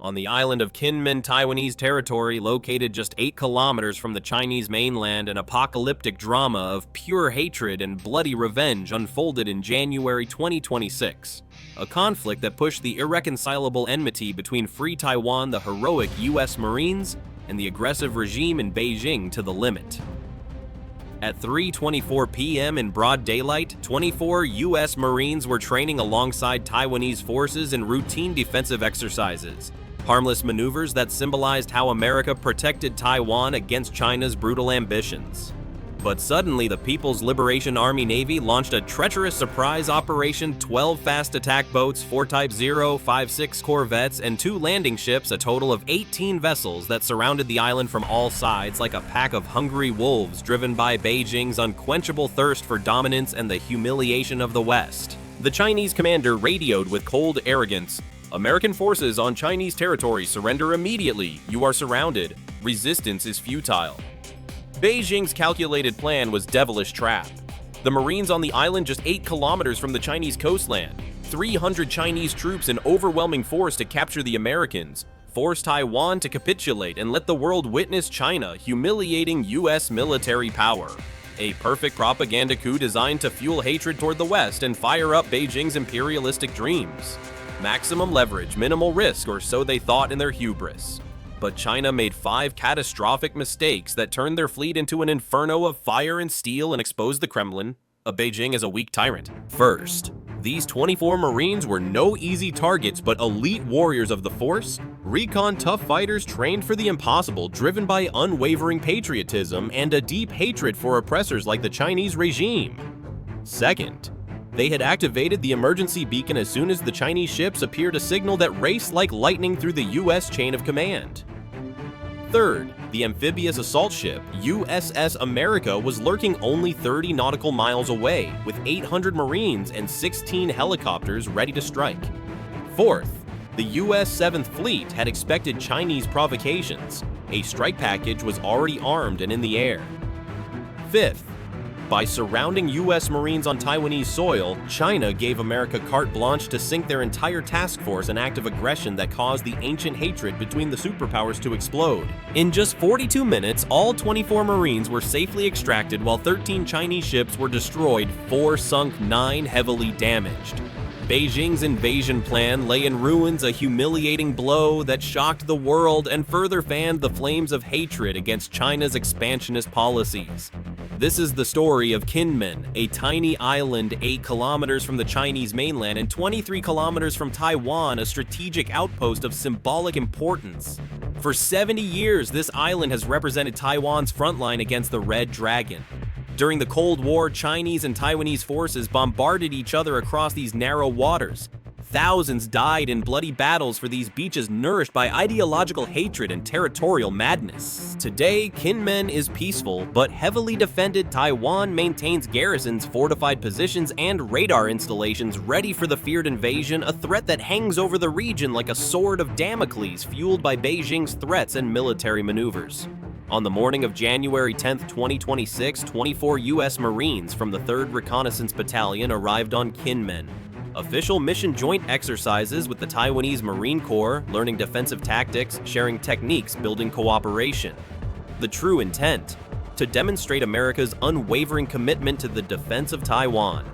On the island of Kinmen, Taiwanese territory, located just 8 kilometers from the Chinese mainland, an apocalyptic drama of pure hatred and bloody revenge unfolded in January 2026. A conflict that pushed the irreconcilable enmity between Free Taiwan, the heroic US Marines, and the aggressive regime in Beijing to the limit. At 3:24 p.m. in broad daylight, 24 US Marines were training alongside Taiwanese forces in routine defensive exercises. Harmless maneuvers that symbolized how America protected Taiwan against China's brutal ambitions. But suddenly, the People's Liberation Army Navy launched a treacherous surprise operation. 12 fast attack boats, 4 Type 056 corvettes, and 2 landing ships, a total of 18 vessels that surrounded the island from all sides like a pack of hungry wolves driven by Beijing's unquenchable thirst for dominance and the humiliation of the West. The Chinese commander radioed with cold arrogance, "American forces on Chinese territory surrender immediately. You are surrounded. Resistance is futile." Beijing's calculated plan was devilish trap. The Marines on the island, just 8 kilometers from the Chinese coastland, 300 Chinese troops in overwhelming force to capture the Americans, forced Taiwan to capitulate and let the world witness China humiliating US military power. A perfect propaganda coup designed to fuel hatred toward the West and fire up Beijing's imperialistic dreams. Maximum leverage, minimal risk, or so they thought in their hubris. But China made 5 catastrophic mistakes that turned their fleet into an inferno of fire and steel and exposed the Kremlin, Beijing as a weak tyrant. First, these 24 Marines were no easy targets but elite warriors of the force, recon tough fighters trained for the impossible, driven by unwavering patriotism and a deep hatred for oppressors like the Chinese regime. Second, they had activated the emergency beacon as soon as the Chinese ships appeared, a signal that raced like lightning through the US chain of command. Third, the amphibious assault ship USS America was lurking only 30 nautical miles away, with 800 Marines and 16 helicopters ready to strike. Fourth, the US 7th Fleet had expected Chinese provocations. A strike package was already armed and in the air. Fifth, by surrounding US Marines on Taiwanese soil, China gave America carte blanche to sink their entire task force, an act of aggression that caused the ancient hatred between the superpowers to explode. In just 42 minutes, all 24 Marines were safely extracted while 13 Chinese ships were destroyed, 4 sunk, 9 heavily damaged. Beijing's invasion plan lay in ruins, a humiliating blow that shocked the world and further fanned the flames of hatred against China's expansionist policies. This is the story of Kinmen, a tiny island 8 kilometers from the Chinese mainland and 23 kilometers from Taiwan, a strategic outpost of symbolic importance. For 70 years, this island has represented Taiwan's frontline against the Red Dragon. During the Cold War, Chinese and Taiwanese forces bombarded each other across these narrow waters. Thousands died in bloody battles for these beaches nourished by ideological hatred and territorial madness. Today, Kinmen is peaceful, but heavily defended. Taiwan maintains garrisons, fortified positions, and radar installations ready for the feared invasion, a threat that hangs over the region like a sword of Damocles, fueled by Beijing's threats and military maneuvers. On the morning of January 10, 2026, 24 US Marines from the 3rd Reconnaissance Battalion arrived on Kinmen. Official mission joint exercises with the Taiwanese Marine Corps, learning defensive tactics, sharing techniques, building cooperation. The true intent: to demonstrate America's unwavering commitment to the defense of Taiwan.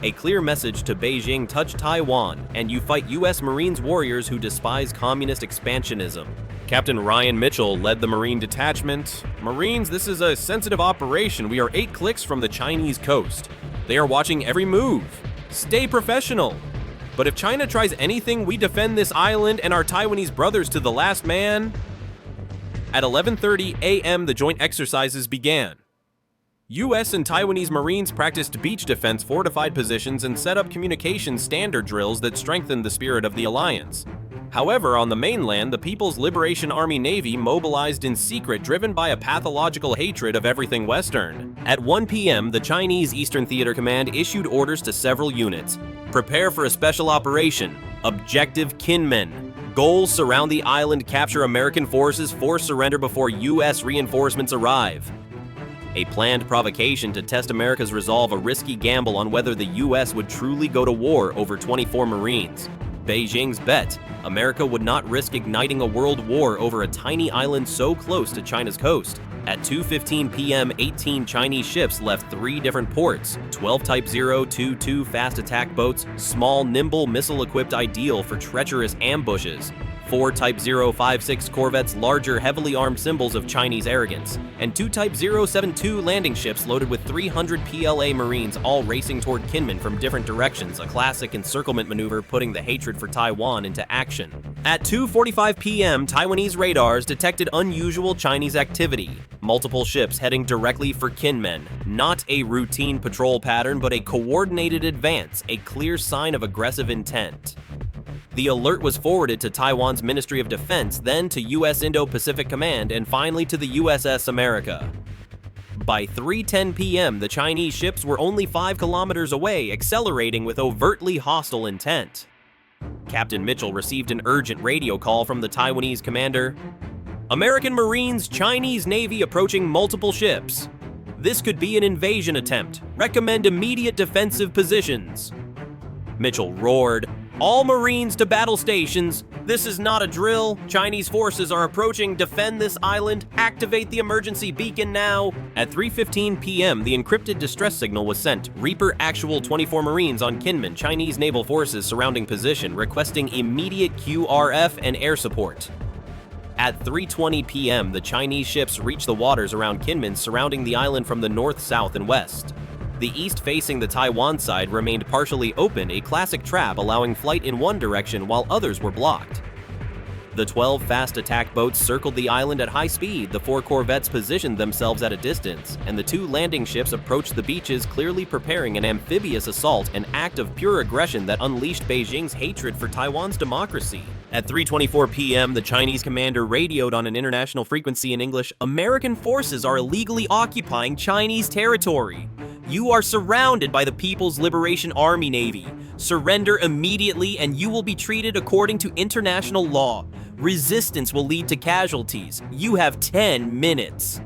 A clear message to Beijing: touch Taiwan, and you fight US Marines warriors who despise communist expansionism. Captain Ryan Mitchell led the Marine detachment. "Marines, this is a sensitive operation. We are 8 clicks from the Chinese coast. They are watching every move. Stay professional. But if China tries anything, we defend this island and our Taiwanese brothers to the last man." At 11:30 a.m., the joint exercises began. US and Taiwanese Marines practiced beach defense, fortified positions, and set up communication standard drills that strengthened the spirit of the alliance. However, on the mainland, the People's Liberation Army Navy mobilized in secret, driven by a pathological hatred of everything Western. At 1 p.m., the Chinese Eastern Theater Command issued orders to several units. Prepare for a special operation. Objective Kinmen. Goals: surround the island, capture American forces, force surrender before US reinforcements arrive. A planned provocation to test America's resolve, a risky gamble on whether the US would truly go to war over 24 Marines. Beijing's bet: America would not risk igniting a world war over a tiny island so close to China's coast. At 2:15 p.m., 18 Chinese ships left 3 different ports: 12 Type 022 fast attack boats, small, nimble, missile-equipped, ideal for treacherous ambushes; 4 Type 056 corvettes, larger, heavily armed symbols of Chinese arrogance; and 2 Type 072 landing ships loaded with 300 PLA Marines, all racing toward Kinmen from different directions, a classic encirclement maneuver putting the hatred for Taiwan into action. At 2:45 p.m., Taiwanese radars detected unusual Chinese activity. Multiple ships heading directly for Kinmen. Not a routine patrol pattern, but a coordinated advance, a clear sign of aggressive intent. The alert was forwarded to Taiwan's Ministry of Defense, then to U.S. Indo-Pacific Command, and finally to the USS America. By 3:10 p.m., the Chinese ships were only 5 kilometers away, accelerating with overtly hostile intent. Captain Mitchell received an urgent radio call from the Taiwanese commander. American Marines, Chinese Navy approaching multiple ships. This could be an invasion attempt. Recommend immediate defensive positions. Mitchell roared, "All Marines to battle stations. This is not a drill. Chinese forces are approaching. Defend this island. Activate the emergency beacon now." At 3:15 p.m., the encrypted distress signal was sent. Reaper actual 24 Marines on Kinmen. Chinese naval forces surrounding position, requesting immediate QRF and air support. At 3:20 p.m., the Chinese ships reached the waters around Kinmen, surrounding the island from the north, south, and west. The east facing the Taiwan side remained partially open, a classic trap allowing flight in one direction while others were blocked. The 12 fast attack boats circled the island at high speed, the 4 corvettes positioned themselves at a distance, and the 2 landing ships approached the beaches, clearly preparing an amphibious assault, an act of pure aggression that unleashed Beijing's hatred for Taiwan's democracy. At 3:24 p.m., the Chinese commander radioed on an international frequency in English, "American forces are illegally occupying Chinese territory. You are surrounded by the People's Liberation Army Navy. Surrender immediately and you will be treated according to international law. Resistance will lead to casualties. You have 10 minutes."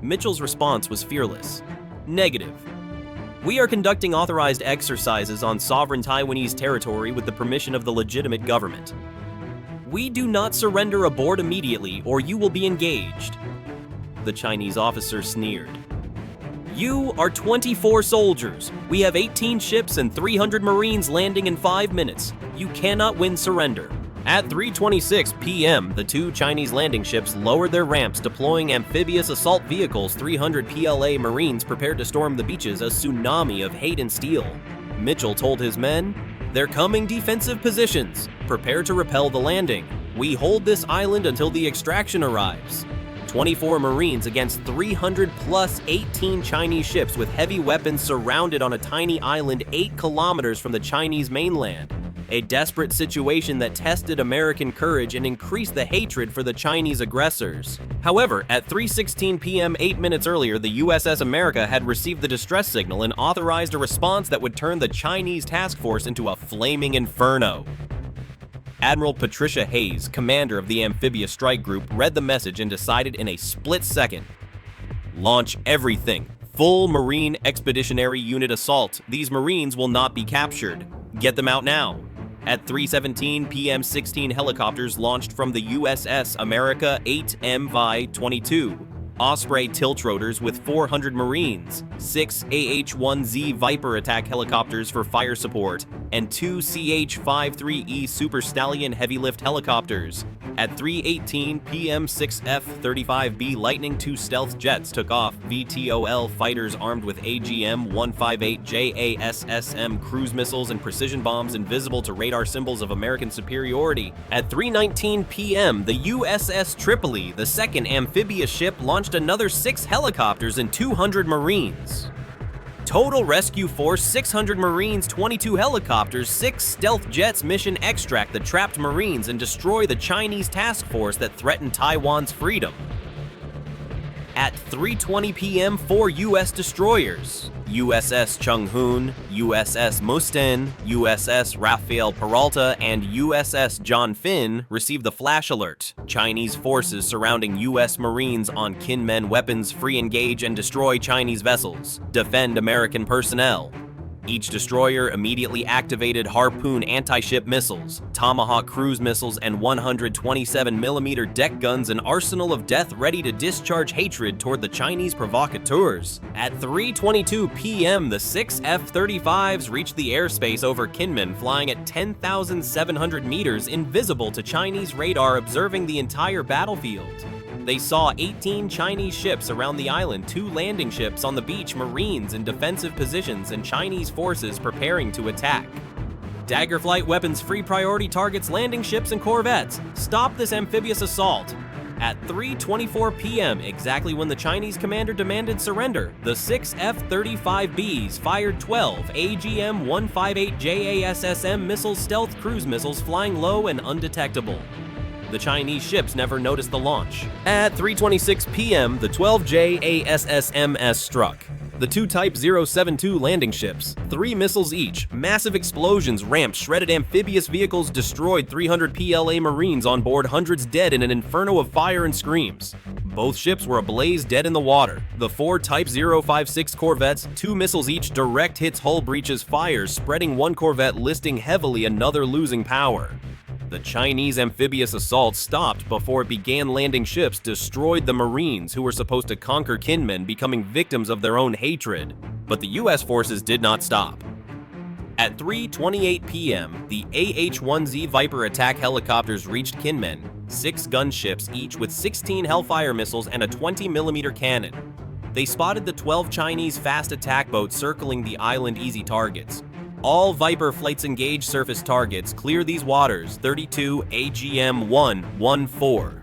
Mitchell's response was fearless. Negative. "We are conducting authorized exercises on sovereign Taiwanese territory with the permission of the legitimate government. We do not surrender aboard immediately or you will be engaged." The Chinese officer sneered. "You are 24 soldiers. We have 18 ships and 300 Marines landing in 5 minutes. You cannot win surrender." At 3:26 p.m., the 2 Chinese landing ships lowered their ramps, deploying amphibious assault vehicles. 300 PLA Marines prepared to storm the beaches, a tsunami of hate and steel. Mitchell told his men, "They're coming defensive positions. Prepare to repel the landing. We hold this island until the extraction arrives." 24 Marines against 300 plus 18 Chinese ships with heavy weapons surrounded on a tiny island 8 kilometers from the Chinese mainland. A desperate situation that tested American courage and increased the hatred for the Chinese aggressors. However, at 3:16 p.m. 8 minutes earlier, the USS America had received the distress signal and authorized a response that would turn the Chinese task force into a flaming inferno. Admiral Patricia Hayes, commander of the amphibious strike group, read the message and decided in a split second. "Launch everything. Full Marine Expeditionary Unit assault. These Marines will not be captured. Get them out now." At 3:17 p.m., 16 helicopters launched from the USS America 8 MV-22. Osprey tiltrotors with 400 Marines, 6 AH-1Z Viper attack helicopters for fire support, and 2 CH-53E Super Stallion heavy lift helicopters. At 3:18 p.m., 6 F-35B Lightning II stealth jets took off. VTOL fighters armed with AGM-158 JASSM cruise missiles and precision bombs invisible to radar symbols of American superiority. At 3:19 p.m., the USS Tripoli, the second amphibious ship, launched another 6 helicopters and 200 Marines. Total rescue force 600 Marines, 22 helicopters, 6 stealth jets. Mission: extract the trapped Marines and destroy the Chinese task force that threatened Taiwan's freedom. At 3:20 p.m., 4 U.S. destroyers, USS Chunghoon, USS Musten, USS Rafael Peralta, and USS John Finn, received the flash alert. Chinese forces surrounding U.S. Marines on Kinmen. Weapons: free engage and destroy Chinese vessels. Defend American personnel. Each destroyer immediately activated Harpoon anti-ship missiles, Tomahawk cruise missiles, and 127mm deck guns, an arsenal of death ready to discharge hatred toward the Chinese provocateurs. At 3:22 p.m., the 6 F-35s reached the airspace over Kinmen, flying at 10,700 meters, invisible to Chinese radar observing the entire battlefield. They saw 18 Chinese ships around the island, 2 landing ships on the beach, Marines in defensive positions, and Chinese forces preparing to attack. Daggerflight weapons free priority targets landing ships and corvettes. Stop this amphibious assault. At 3:24 p.m., exactly when the Chinese commander demanded surrender, the 6 F-35Bs fired 12 AGM-158 JASSM missiles, stealth cruise missiles, flying low and undetectable. The Chinese ships never noticed the launch. At 3:26 p.m., the 12 JASSMs struck. The 2 Type 072 landing ships, 3 missiles each, massive explosions ramped shredded amphibious vehicles, destroyed 300 PLA Marines on board, hundreds dead in an inferno of fire and screams. Both ships were ablaze, dead in the water. The 4 Type 056 corvettes, 2 missiles each, direct hits, hull breaches, fires, spreading one corvette, listing heavily, another losing power. The Chinese amphibious assault stopped before it began. Landing ships destroyed the Marines who were supposed to conquer Kinmen, becoming victims of their own hatred. But the US forces did not stop. At 3:28 p.m., the AH-1Z Viper attack helicopters reached Kinmen, 6 gunships each with 16 Hellfire missiles and a 20mm cannon. They spotted the 12 Chinese fast attack boats circling the island, easy targets. All Viper flights engage surface targets. Clear these waters. 32 AGM-114.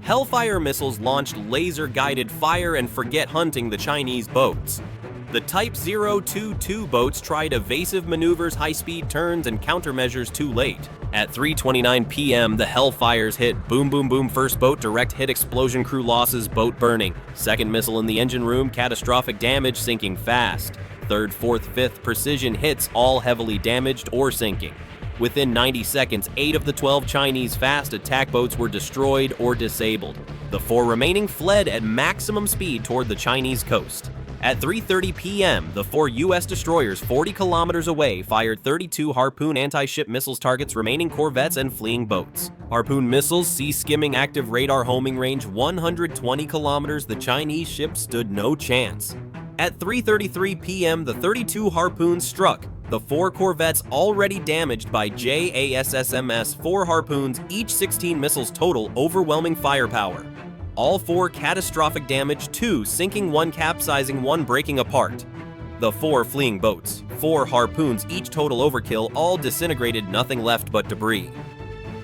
Hellfire missiles launched laser-guided fire and forget hunting the Chinese boats. The Type 022 boats tried evasive maneuvers, high-speed turns, and countermeasures too late. At 3:29 p.m., the Hellfires hit. Boom, boom, boom. First boat, direct hit, explosion, crew losses, boat burning. Second missile in the engine room, catastrophic damage, sinking fast. Third, fourth, fifth, precision hits, all heavily damaged or sinking. Within 90 seconds, 8 of the 12 Chinese fast attack boats were destroyed or disabled. The 4 remaining fled at maximum speed toward the Chinese coast. At 3:30 p.m., the 4 U.S. destroyers 40 kilometers away fired 32 Harpoon anti-ship missiles targets remaining corvettes and fleeing boats. Harpoon missiles, sea-skimming, active radar, homing range 120 kilometers. The Chinese ships stood no chance. At 3:33 p.m., the 32 Harpoons struck. The 4 corvettes already damaged by JASSMs, 4 Harpoons, each 16 missiles total, overwhelming firepower. All 4 catastrophic damage, 2 sinking, 1 capsizing, 1 breaking apart. The 4 fleeing boats, 4 Harpoons, each total overkill, all disintegrated, nothing left but debris.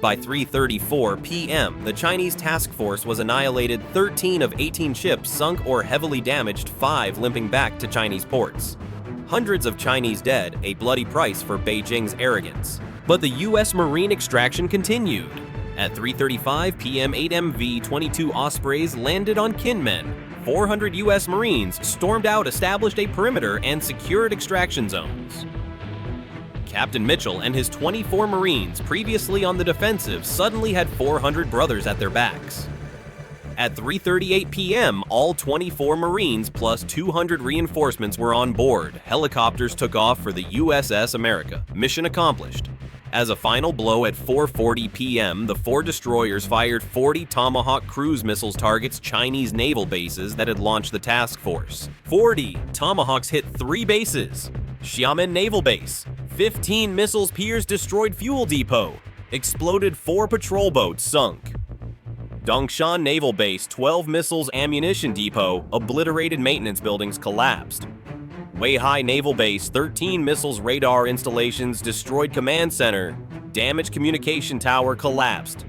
By 3:34 p.m., the Chinese task force was annihilated. 13 of 18 ships sunk or heavily damaged, 5 limping back to Chinese ports. Hundreds of Chinese dead, a bloody price for Beijing's arrogance. But the U.S. Marine extraction continued. At 3:35 p.m., 8 MV-22 Ospreys landed on Kinmen. 400 U.S. Marines stormed out, established a perimeter, and secured extraction zones. Captain Mitchell and his 24 Marines, previously on the defensive, suddenly had 400 brothers at their backs. At 3:38 p.m., all 24 Marines plus 200 reinforcements were on board. Helicopters took off for the USS America. Mission accomplished. As a final blow, at 4:40 p.m., the 4 destroyers fired 40 Tomahawk cruise missiles targets Chinese naval bases that had launched the task force. 40 Tomahawks hit 3 bases. Xiamen Naval Base. 15 missiles pierced destroyed fuel depot. Exploded 4 patrol boats, sunk. Dongshan Naval Base, 12 missiles ammunition depot, obliterated maintenance buildings, collapsed. Weihai Naval Base, 13 missiles radar installations, destroyed command center, damaged communication tower, collapsed.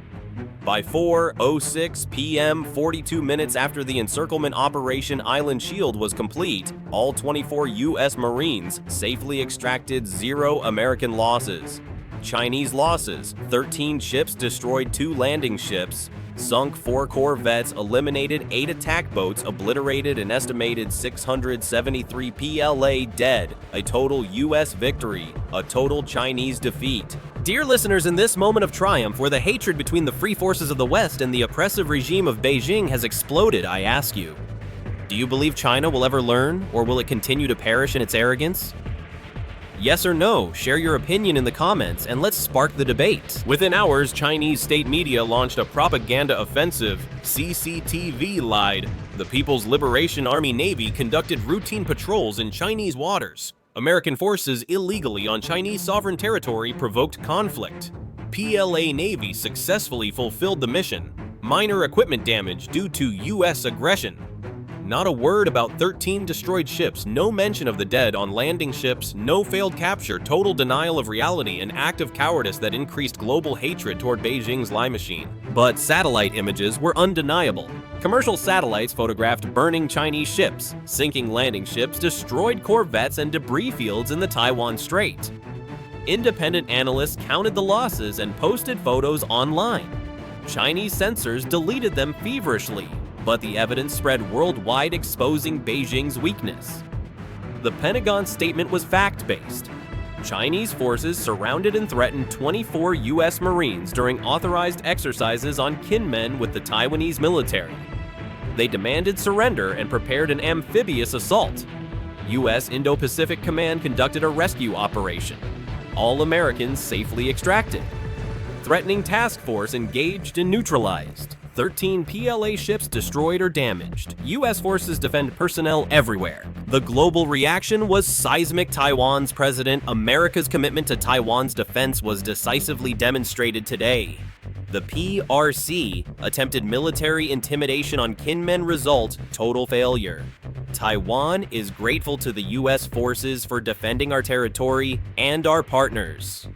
By 4:06 p.m., 42 minutes after the encirclement operation Island Shield was complete, all 24 U.S. Marines safely extracted, 0 American losses. Chinese losses: 13 ships destroyed, 2 landing ships, sunk 4 corvettes, eliminated 8 attack boats, obliterated an estimated 673 PLA dead, a total U.S. victory, a total Chinese defeat. Dear listeners, in this moment of triumph, where the hatred between the free forces of the West and the oppressive regime of Beijing has exploded, I ask you, do you believe China will ever learn, or will it continue to perish in its arrogance? Yes or no? Share your opinion in the comments and let's spark the debate. Within hours, Chinese state media launched a propaganda offensive. CCTV lied. The People's Liberation Army Navy conducted routine patrols in Chinese waters. American forces illegally on Chinese sovereign territory provoked conflict. PLA Navy successfully fulfilled the mission. Minor equipment damage due to U.S. aggression. Not a word about 13 destroyed ships, no mention of the dead on landing ships, no failed capture, total denial of reality, an act of cowardice that increased global hatred toward Beijing's lie machine. But satellite images were undeniable. Commercial satellites photographed burning Chinese ships, sinking landing ships, destroyed corvettes, and debris fields in the Taiwan Strait. Independent analysts counted the losses and posted photos online. Chinese censors deleted them feverishly, but the evidence spread worldwide, exposing Beijing's weakness. The Pentagon's statement was fact-based. Chinese forces surrounded and threatened 24 U.S. Marines during authorized exercises on Kinmen with the Taiwanese military. They demanded surrender and prepared an amphibious assault. U.S. Indo-Pacific Command conducted a rescue operation. All Americans safely extracted. Threatening task force engaged and neutralized. 13 PLA ships destroyed or damaged. U.S. forces defend personnel everywhere. The global reaction was seismic. Taiwan's president, America's commitment to Taiwan's defense was decisively demonstrated today. The PRC attempted military intimidation on Kinmen, result, total failure. Taiwan is grateful to the U.S. forces for defending our territory and our partners.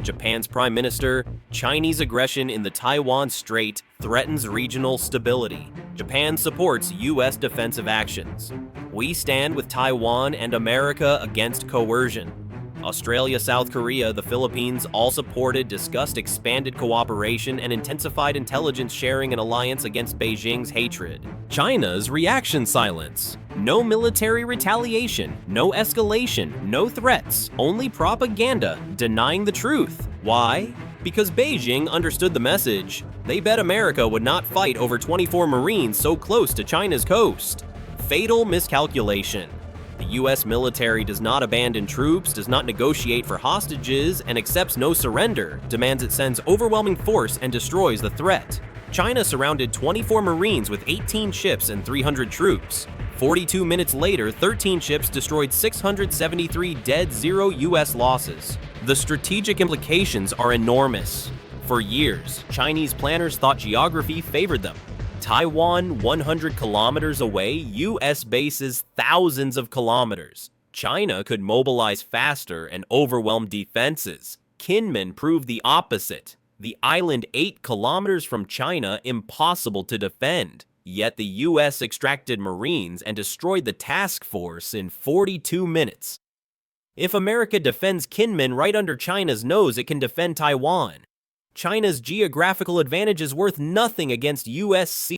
Japan's Prime Minister, Chinese aggression in the Taiwan Strait threatens regional stability. Japan supports U.S. defensive actions. We stand with Taiwan and America against coercion. Australia, South Korea, the Philippines all supported, discussed expanded cooperation and intensified intelligence sharing and alliance against Beijing's hatred. China's reaction silence. No military retaliation, no escalation, no threats, only propaganda denying the truth. Why? Because Beijing understood the message. They bet America would not fight over 24 Marines so close to China's coast. Fatal miscalculation. The U.S. military does not abandon troops, does not negotiate for hostages, and accepts no surrender, demands it sends overwhelming force and destroys the threat. China surrounded 24 Marines with 18 ships and 300 troops. 42 minutes later, 13 ships destroyed, 673 dead, 0 U.S. losses. The strategic implications are enormous. For years, Chinese planners thought geography favored them. Taiwan 100 kilometers away, U.S. bases thousands of kilometers. China could mobilize faster and overwhelm defenses. Kinmen proved the opposite. The island 8 kilometers from China, impossible to defend. Yet the U.S. extracted Marines and destroyed the task force in 42 minutes. If America defends Kinmen right under China's nose, it can defend Taiwan. China's geographical advantage is worth nothing against U.S. sea